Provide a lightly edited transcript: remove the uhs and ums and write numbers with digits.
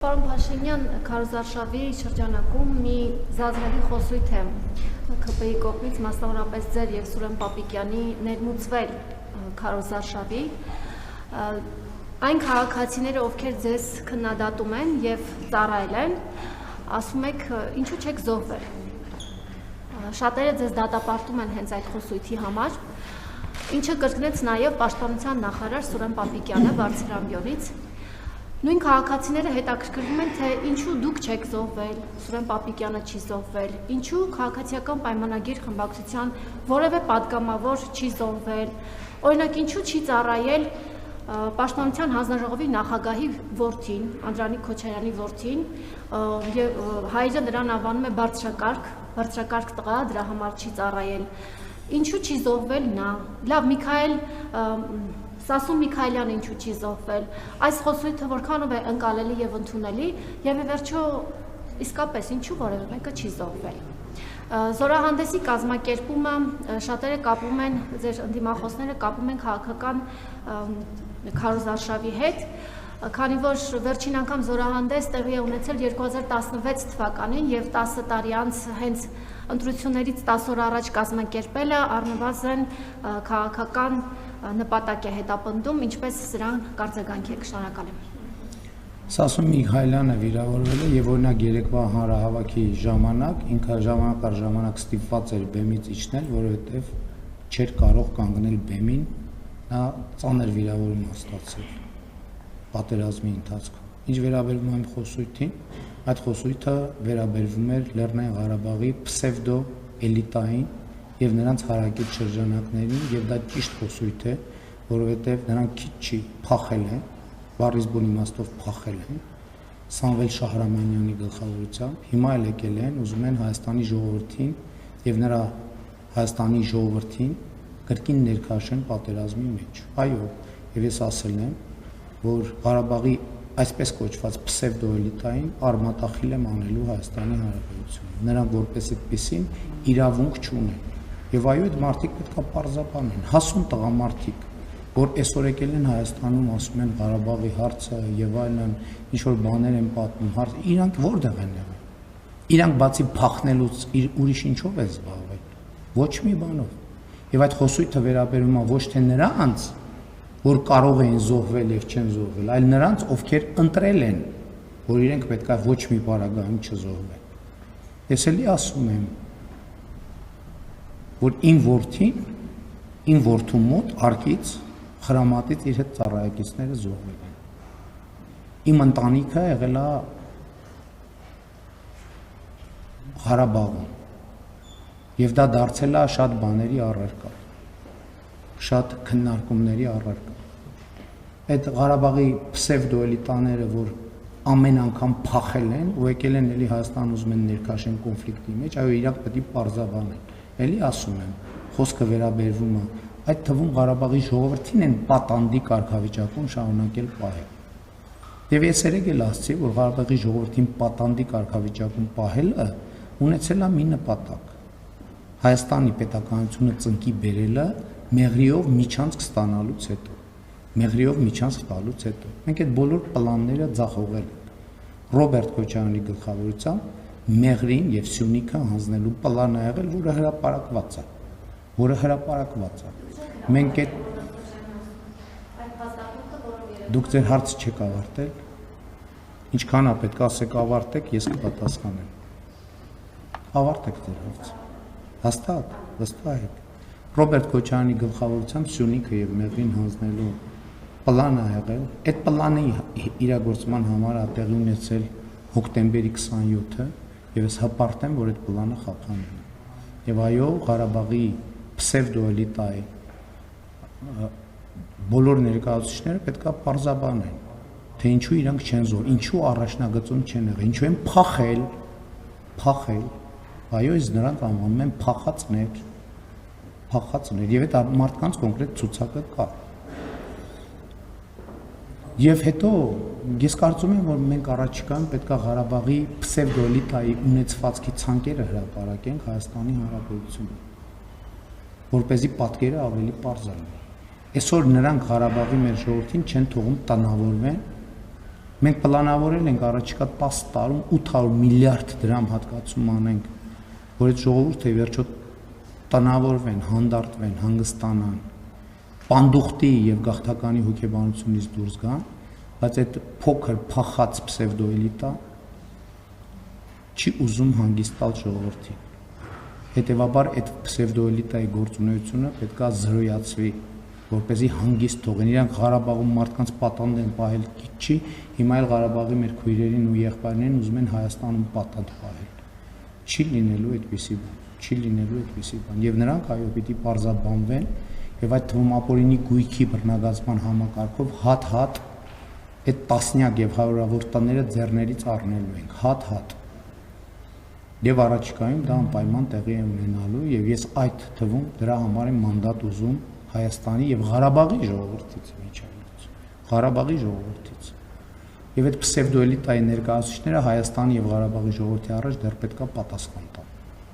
Պարոն Փաշինյան, քարոզարշավի շրջանակում մի զազրելի խոսույթ է ՔՊ-ի կողմից, մասնավորապես ձեր եւ Սուրեն Պապիկյանի ներմուծվել քարոզարշավի, այն քաղաքացիները, ովքեր ձեզ քննադատում են եւ ծառայել են, ասում եք, ինչու չեք զոհվել։ Շատերը ձեզ դատապարտում են հենց այդ խոսույթի համար, ինչը կրկնեց նաեւ Պաշտպանության նախարար Սուրեն Պապիկյանը Վարդսրամբյորից։ Նույն քաղաքացիները հետաքրքրվում են, թե ինչու դուք չեք զոհվել, Սուրեն Պապիկյանը չի զոհվել, ինչու քաղաքացիական պայմանագիր խմբակցության որևէ պատգամավոր չի զոհվել, օրինակ ինչու չի ծառայել Պաշտպանության հանձնաժողովի նախագահի որդին, Անդրանիկ Քոչարյանի որդին, եւ հայրը նրան անվանում է բարձրակարգ տղա, դրա համար չի ծառայել, ինչու չի զոհվել նա, լավ Միքայել Սասուն Միքայելյանը ինչու չի զոհվել, այս խոսույթը որքանով է ընկալելի եւ ընդունելի եւ ի վերջո իսկապես ինչու որևէ մեկը չի զոհվել։ Զորահանդեսի կազմակերպումը շատերը կապում են, ձեր ընդդիմախոսները կապում են քաղաքական քարոզարշավի հետ, քանի որ վերջին անգամ զորահանդես տեղի է ունեցել 2016 թվականին եւ 10 տարի անց հենց ընտրություններից 10 օր առաջ կազմակերպելը առնվազն քաղաքական նպատակ է հետապնդում, ինչպես սրան կարձագանքի եք, շնորհակալ եմ։ Սասուն Միքայելյանը վիրավորվել է եւ օրինակ երեկվա հանրահավաքի ժամանակ ինքը ժամանակ առ ժամանակ ստիպված էր բեմից իջնել, որովհետեւ չէր կարող կանգնել բեմին, նա ծանր վիրավորում ստացել պատերազմի ընթացքում։ Ինչ վերաբերում է խոսույթին, այդ խոսույթը վերաբերվում էր Լեռնային Ղարաբաղի պսևդո էլիտային եւ նրանց հարակից շրջանակներին եւ դա ճիշտ խոսույթ է, որովհետեւ նրանք քիչ չի փախել են, բառից բուն իմաստով փախել են Սամվել Շահրամանյանի գլխավորությամբ, հիմա էլ եկել են, ուզում են Հայաստանի ժողովրդին եւ նրա Հայաստանի ժողովրդին կրկին ներքաշեն պատերազմի մեջ։ Այո, եւ ես ասել եմ, որ Ղարաբաղի այսպես կոչված պսևդոէլիտային արմատախիլ եմ անելու Հայաստանի Հանրապետությունը։ Նրանք որպես այդպեսին իրավունք չունեն։ Եվ այո, այդ մարդիկ պետքա պարզաբանեն, հասուն տղամարդիկ, որ այսօր եկել են Հայաստանում, ասում են Ղարաբաղի հարցը եւ այլն, ինչ որ բաներ են պատմում, իրանք որտեղ են եղել։ Իրանք բացի փախնելուց ուրիշ ինչով են զբաղվել։ Ոչ մի բանով։ Եվ այդ խոսույթը վերաբերում է ոչ թե նրանց, որ կարող էին զոհվել եւ չեն զոհվել, այլ նրանց, ովքեր ընտրել են, որ իրենք պետք է ոչ մի բaragայում չզոհվեն։ Ես էլի ասում եմ, որ իմ որդու մոտ արկից խրամատից իր հետ ծառայակիցները զոհվել են։ Իմ ընտանիքը եղել է Ղարաբաղում եւ դա դարձել է շատ բաների առարկա, շատ քննարկումների առարկա։ Այդ Ղարաբաղի պսևդոէլիտաները, որ ամեն անգամ փախել են ու եկել են էլի Հայաստան ուզում են ներքաշեն կոնֆլիկտի մեջ, այո, իրանք պետք է պարզաբանեն։ Էլի ասում եմ, խոսքը վերաբերվում է այդ թվում Ղարաբաղի ժողովրդին են պատանդի կարգավիճակում շարունակել պահել։ Եվ ես երեք էլ ասացի, որ Ղարաբաղի ժողովրդին պատանդի կարգավիճակում պահելը ունեցել է մի նպատակ։ Հայաստանի պետականությունը ծնկի բերելը մեղրիով միջանցք ստանալուց հետո, մենք այդ բոլոր պլանները ձախողել ենք։ Ռոբերտ Քոչարյանի գլխավորությամբ մեղրին եւ Սյունիքը հանձնելու պլան ա եղել, որը հրապարակված է։ Մենք այդ դուք ձեր հարցը չեք ավարտել, ինչքան է պետք ասեք ավարտեք, ես կպատասխանեմ։ Ավարտեք ձեր հարցը։ Հաստատ, վստահ եք։ Ռոբերտ Քոչարյանի գլխավորությամբ Սյունիքը եւ մեղրին հանձնելու պլան ա եղել։ Այդ պլանի իրագործման համար ա տեղի ունեցել հոկտեմբերի 27-ը եւ ես հպարտ եմ, որ այդ պլանը խափանել է։ Եվ այո, Ղարաբաղի պսևդոէլիտայի բոլոր ներկայացուցիչները պետքա պարզաբանեն, թե ինչու իրանք չեն զոհվել, ինչու առաջնագծում չեն եղել, ինչու են փախել։ Այո, ես նրանք անվանում եմ փախածներ, եւ այդ մարդկանց կոնկրետ ցուցակը կա։ Եվ հետո ես կարծում եմ, որ մենք առաջիկայում պետք է Ղարաբաղի պսևդոէլիտայի ունեցվածքի ցանկերը հրապարակենք Հայաստանի Հանրապետությունում, որպեսզի պատկերը ավելի պարզ լինի։ Այսօր նրանք Ղարաբաղի մեր ժողովրդին չեն թողում տնավորվեն Մենք պլանավորել ենք առաջիկա 10 տարում 800 միլիարդ դրամ հատկացում անենք, որ այդ ժողովուրդը վերջո տնավորվեն, հանդարտվեն, հանգստանան, պանդուխտի եւ գաղթականի հոգեբանությունից դուրս գան, բայց այդ փոքր փախած պսևդոէլիտա չի ուզում հանգիստ տալ ժողովրդին։ Հետևաբար այդ պսևդոէլիտայի գործունեությունը պետք է զրոյացվի, որպեսզի հանգիստ թողեն։ Իրանք Ղարաբաղում մարդկանց պատանդ են պահել չի, հիմա էլ Ղարաբաղի մեր քույրերին ու եղբայրներին ուզում են Հայաստանում պատանդ պահել։ Չի լինելու այդպիսի բան, չի լինելու այդպիսի բան։ Եվ նրանք այո պիտի պարզաբանվեն եւ այդ թվում ապօրինի գույքի բռնագազման համակարգով հատ-հատ այդ տասնյակ եւ հարյուրավոր տները ձեռներից առնելու ենք, հատ-հատ։ Եվ առաջիկայում դա անպայման տեղի է ունենալու եւ ես այդ թվում դրա համար եմ մանդատ ուզում Հայաստանի եւ Ղարաբաղի ժողովրդից միջավայրից, Ղարաբաղի ժողովրդից։ Եվ այդ պսևդոէլիտայի ներկայացուցիչները Հայաստանի եւ Ղարաբաղի ժողովրդի առաջ դեռ պետք է պատասխան տան։